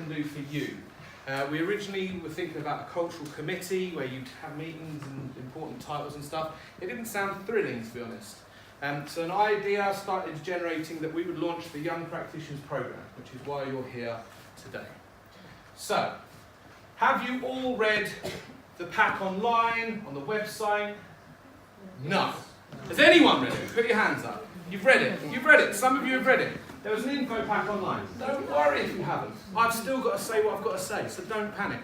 can do for you. We originally were thinking about a cultural committee where you'd have meetings and important titles and stuff. It didn't sound thrilling, to be honest. So an idea started generating that we would launch the Young Practitioners Programme, which is why you're here today. So, have you all read the pack online, on the website? No. Has anyone read it? Put your hands up. You've read it. You've read it. Some of you have read it. There was an info pack online. Don't worry if you haven't. I've still got to say what I've got to say, so don't panic.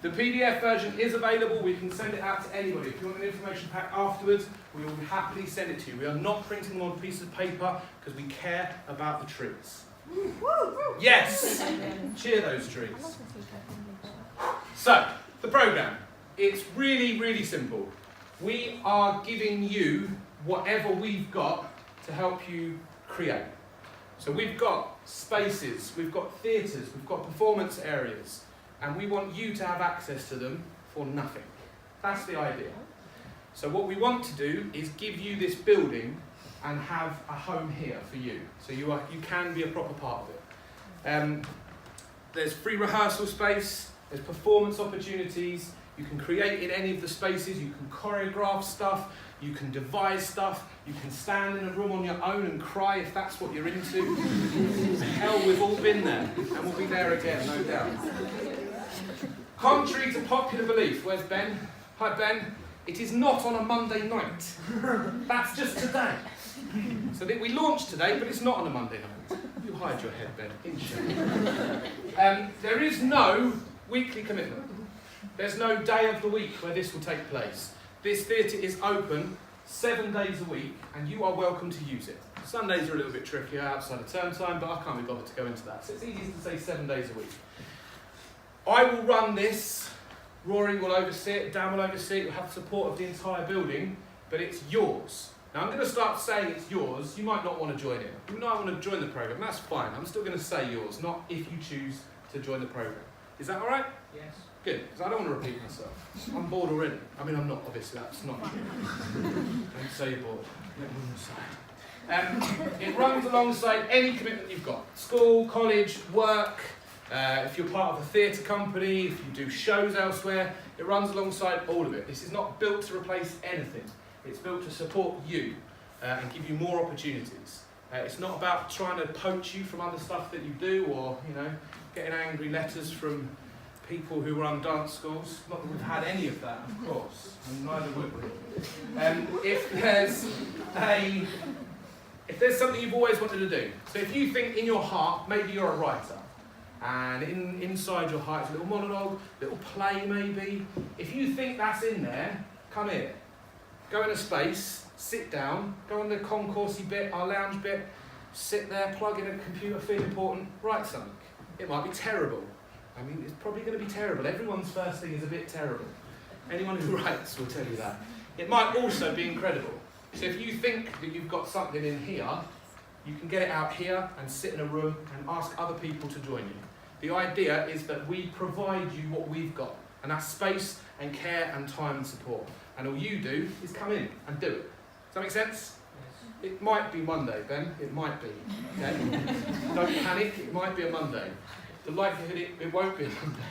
The PDF version is available. We can send it out to anybody. If you want an information pack afterwards, we will happily send it to you. We are not printing them on pieces of paper because we care about the trees. Yes! Cheer those trees. So, the programme. It's really, really simple. We are giving you whatever we've got to help you create. So we've got spaces, we've got theatres, we've got performance areas, and we want you to have access to them for nothing. That's the idea. So what we want to do is give you this building and have a home here for you. So you can be a proper part of it. There's free rehearsal space, there's performance opportunities, you can create in any of the spaces, you can choreograph stuff, you can devise stuff, you can stand in a room on your own and cry if that's what you're into. Hell, we've all been there, and we'll be there again, no doubt. Contrary to popular belief, where's Ben? Hi Ben. It is not on a Monday night. That's just today. So we launched today, but it's not on a Monday night. You hide your head, Ben. In shame. There is no weekly commitment. There's no day of the week where this will take place. This theatre is open 7 days a week, and you are welcome to use it. Sundays are a little bit trickier outside of term time, but I can't be bothered to go into that. So it's easy to say 7 days a week. I will run this. Rory will oversee it. Dan will oversee it. You'll have the support of the entire building, but it's yours. Now I'm going to start saying it's yours. You might not want to join in. You might want to join the programme. That's fine. I'm still going to say yours, not if you choose to join the programme. Is that all right? Yes. Good, because I don't want to repeat myself. I'm bored already. I mean, I'm not, obviously, that's not true. Don't say you're bored. Let me on the side. It runs alongside any commitment you've got. School, college, work, if you're part of a theatre company, if you do shows elsewhere, it runs alongside all of it. This is not built to replace anything. It's built to support you and give you more opportunities. It's not about trying to poach you from other stuff that you do or, getting angry letters from people who run dance schools. Not that we've had any of that, of course, and neither would we. If there's something you've always wanted to do, so if you think in your heart, maybe you're a writer, and inside your heart is a little monologue, a little play maybe, if you think that's in there, come here. Go in a space, sit down, go on the concourse-y bit, our lounge bit, sit there, plug in a computer, feel important, write something. It might be terrible. I mean, it's probably going to be terrible. Everyone's first thing is a bit terrible. Anyone who writes will tell you that. It might also be incredible. So if you think that you've got something in here, you can get it out here and sit in a room and ask other people to join you. The idea is that we provide you what we've got, and that's space and care and time and support. And all you do is come in and do it. Does that make sense? Yes. It might be Monday, Ben. It might be. Okay? Don't panic. It might be a Monday. The likelihood it won't be a Monday,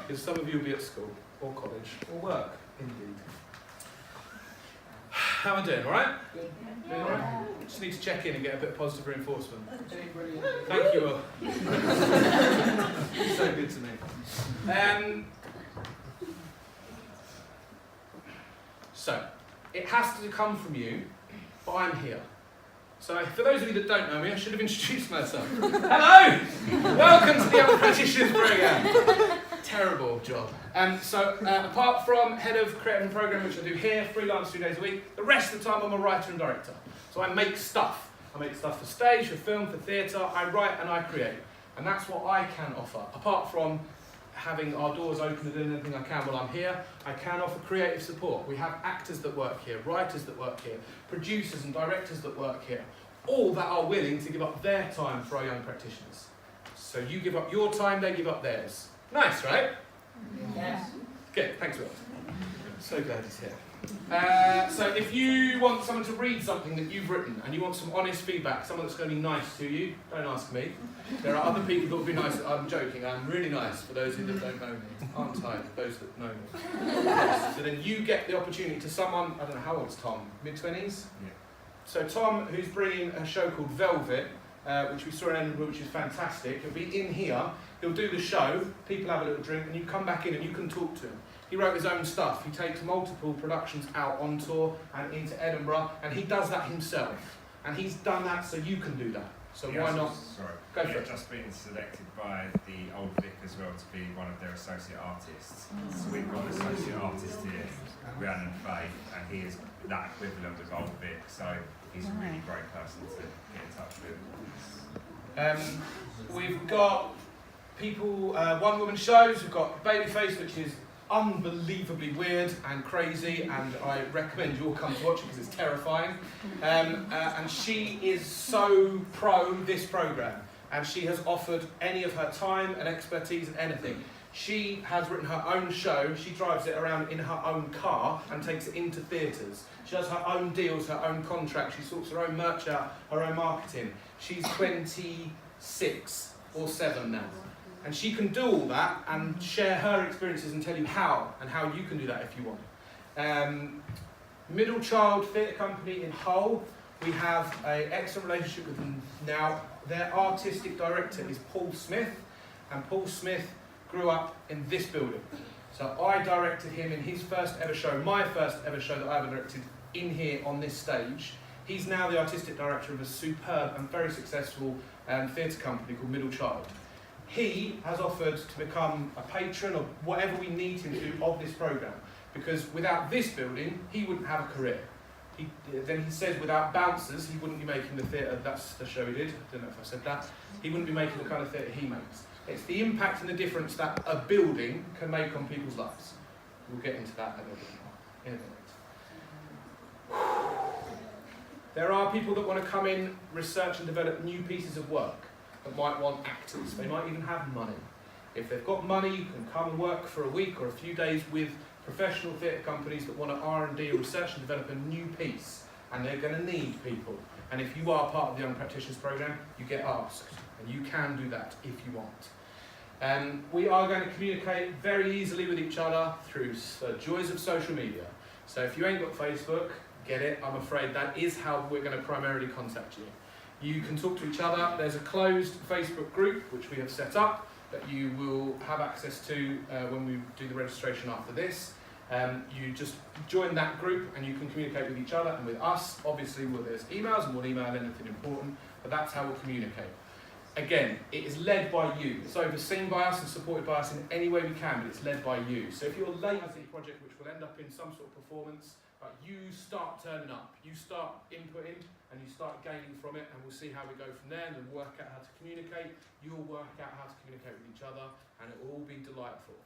because some of you will be at school, or college, or work, indeed. How am I doing, all right? Good. Doing all right? Just need to check in and get a bit of positive reinforcement. Doing brilliant. Thank you all. You're so good to me. So, it has to come from you, but I'm here. So, for those of you that don't know me, I should have introduced myself. Hello! Welcome to the Young Practitioners Programme. Terrible job. Apart from head of creative and programme, which I do here, freelance 3 days a week, the rest of the time I'm a writer and director. So I make stuff. I make stuff for stage, for film, for theatre. I write and I create. And that's what I can offer. Apart from having our doors open and doing anything I can while I'm here, I can offer creative support. We have actors that work here, writers that work here, producers and directors that work here, all that are willing to give up their time for our young practitioners. So you give up your time, they give up theirs. Nice, right? Yes. Good, thanks a lot. So glad he's here. So if you want someone to read something that you've written and you want some honest feedback, someone that's going to be nice to you, don't ask me. There are other people that will be nice. I'm joking, I'm really nice for those of you that don't know me. Aren't I? Those that know me. Yes. So then you get the opportunity to someone, I don't know, how old's Tom? Mid-20s? Yeah. So Tom, who's bringing a show called Velvet, which we saw in Edinburgh, which is fantastic. He'll be in here, he'll do the show, people have a little drink, and you come back in and you can talk to him. He wrote his own stuff. He takes multiple productions out on tour and into Edinburgh, and he does that himself. And he's done that so you can do that. So why not? Sorry. Go for it. Just been selected by the Old Vic as well to be one of their associate artists. So we've got an associate artist here, Rhiannon Faith, and he is that equivalent with Old Vic. So he's a really great person to get in touch with. We've got people, one-woman shows. We've got Babyface, which is unbelievably weird and crazy, and I recommend you all come to watch it because it's terrifying. And she is so pro this programme, and she has offered any of her time and expertise and anything. She has written her own show. She drives it around in her own car and takes it into theatres. She does her own deals, her own contracts. She sorts her own merch out, her own marketing. She's 26 or 7 now. And she can do all that and share her experiences and tell you how you can do that if you want. Middle Child Theatre Company in Hull, we have an excellent relationship with them now. Their artistic director is Paul Smith, and Paul Smith grew up in this building. So I directed him in his first ever show, my first ever show that I ever directed in here on this stage. He's now the artistic director of a superb and very successful theatre company called Middle Child. He has offered to become a patron of whatever we need him to do of this programme, because without this building, he wouldn't have a career. Then he says without bouncers, he wouldn't be making the theatre, that's the show he did, I don't know if I said that, he wouldn't be making the kind of theatre he makes. It's the impact and the difference that a building can make on people's lives. We'll get into that a little bit more in a minute. There are people that want to come in, research and develop new pieces of work. That might want actors, they might even have money. If they've got money, you can come and work for a week or a few days with professional theatre companies that want to R&D or research and develop a new piece, and they're going to need people. And if you are part of the Young Practitioners Programme, you get asked, and you can do that if you want. We are going to communicate very easily with each other through the joys of social media. So if you ain't got Facebook, get it. I'm afraid that is how we're going to primarily contact you. You can talk to each other. There's a closed Facebook group which we have set up that you will have access to when we do the registration after this. You just join that group and you can communicate with each other and with us. Obviously, there's emails and we'll email anything important, but that's how we'll communicate. Again, it is led by you. It's overseen by us and supported by us in any way we can, but it's led by you. So if you're late as a project which will end up in some sort of performance, you start turning up, you start inputting, and you start gaining from it, and we'll see how we go from there, and then work out how to communicate. You'll work out how to communicate with each other, and it will all be delightful.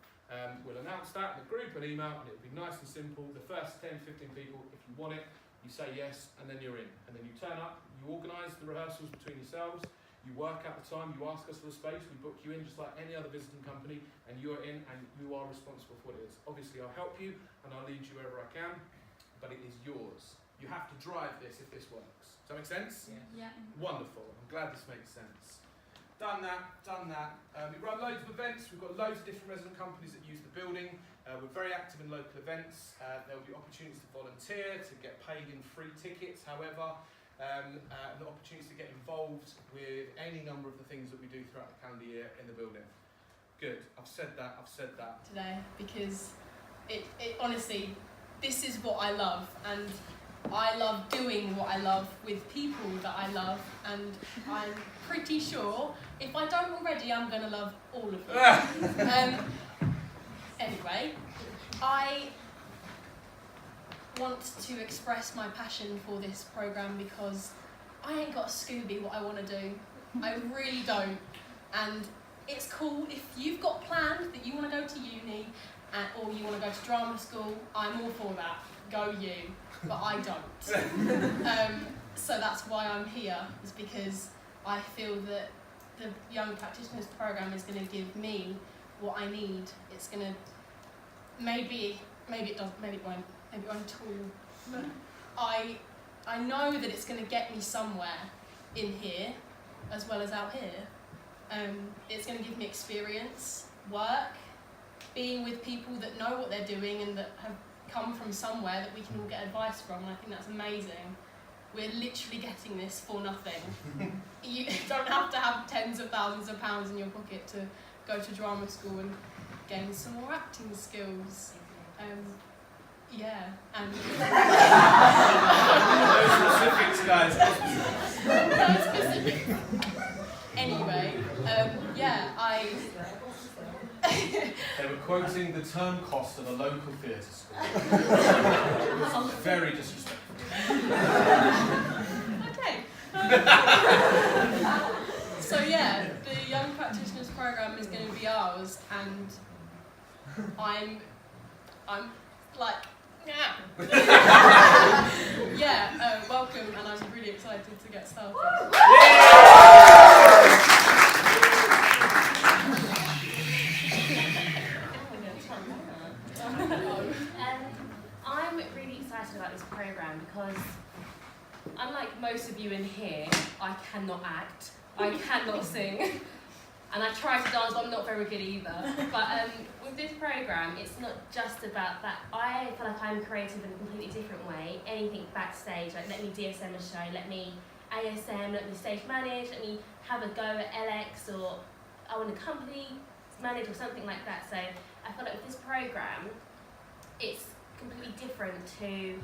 We'll announce that in the group and email, and it'll be nice and simple. The first 10, 15 people, if you want it, you say yes, and then you're in. And then you turn up, you organise the rehearsals between yourselves, you work out the time, you ask us for the space, we book you in just like any other visiting company, and you're in, and you are responsible for what it is. Obviously, I'll help you, and I'll lead you wherever I can, but it is yours. You have to drive this if this works. Does that make sense? Yeah. Wonderful. I'm glad this makes sense. Done that. We run loads of events. We've got loads of different resident companies that use the building. We're very active in local events. There will be opportunities to volunteer, to get paid in free tickets, however, and the opportunities to get involved with any number of the things that we do throughout the calendar year in the building. Good. I've said that. Today, because it honestly, this is what I love, and I love doing what I love with people that I love, and I'm pretty sure if I don't already, I'm going to love all of you. Anyway, I want to express my passion for this programme because I ain't got a Scooby what I want to do. I really don't. And it's cool if you've got planned that you want to go to uni or you want to go to drama school, I'm all for that. Go you. But I don't. So that's why I'm here, is because I feel that the Young Practitioners Programme is going to give me what I need. It's going to maybe maybe it doesn't, maybe it won't at all. But I know that it's going to get me somewhere in here as well as out here. It's going to give me experience, work, being with people that know what they're doing and that have come from somewhere that we can all get advice from, and I think that's amazing. We're literally getting this for nothing. You don't have to have tens of thousands of pounds in your pocket to go to drama school and gain some more acting skills. Yeah, and No specifics, guys. no specifics. Anyway, yeah, They were quoting the term cost of a local theatre school. Very disrespectful. Okay. So yeah, the Young Practitioners Programme is going to be ours, and I'm like, yeah. Yeah, welcome, and I'm really excited to get started. I'm really excited about this programme because, unlike most of you in here, I cannot act, I cannot sing, and I try to dance, but I'm not very good either. But with this programme, it's not just about that. I feel like I'm creative in a completely different way. Anything backstage, like let me DSM a show, let me ASM, let me stage manage, let me have a go at LX, or I want a company manage or something like that. So I feel like with this programme, it's completely different to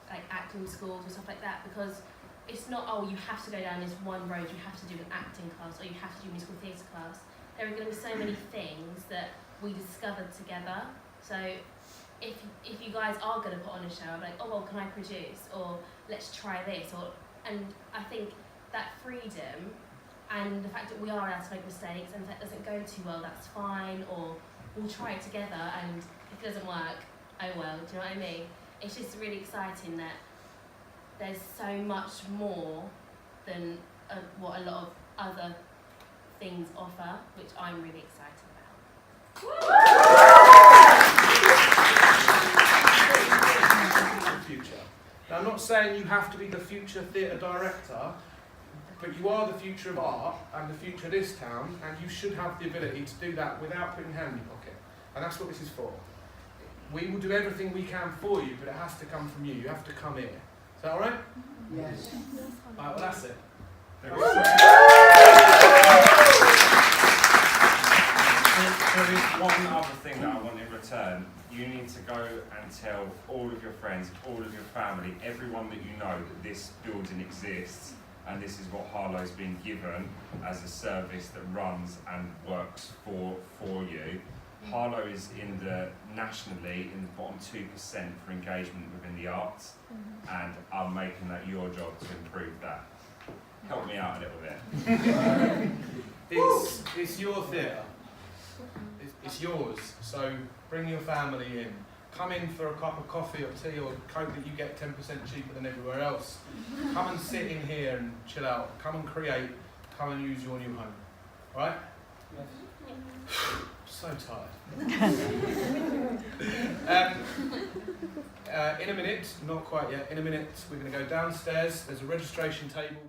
like acting schools or stuff like that, because it's not, oh, you have to go down this one road, you have to do an acting class or you have to do musical theatre class. There are going to be so many things that we discovered together. So if you guys are going to put on a show, I'm like, oh well, can I produce, or let's try this, and I think that freedom and the fact that we are allowed to make mistakes, and if that doesn't go too well, that's fine, or we'll try it together, and if it doesn't work, oh well, do you know what I mean? It's just really exciting that there's so much more than what a lot of other things offer, which I'm really excited about. Future. Now, I'm not saying you have to be the future theatre director, but you are the future of art and the future of this town, and you should have the ability to do that without putting your hand in your pocket. And that's what this is for. We will do everything we can for you, but it has to come from you. You have to come here. Is that all right? Yes. All right, well, that's it. There is one other thing that I want in return. You need to go and tell all of your friends, all of your family, everyone that you know that this building exists, and this is what Harlow's been given as a service that runs and works for you. Harlow is nationally in the bottom 2% for engagement within the arts, and I'm making that your job to improve that. Help me out a little bit. It's your theatre. It's yours. So bring your family in. Come in for a cup of coffee or tea or coke that you get 10% cheaper than everywhere else. Come and sit in here and chill out. Come and create. Come and use your new home. All right? Yes. So tired. In a minute, not quite yet, in a minute we're going to go downstairs. There's a registration table.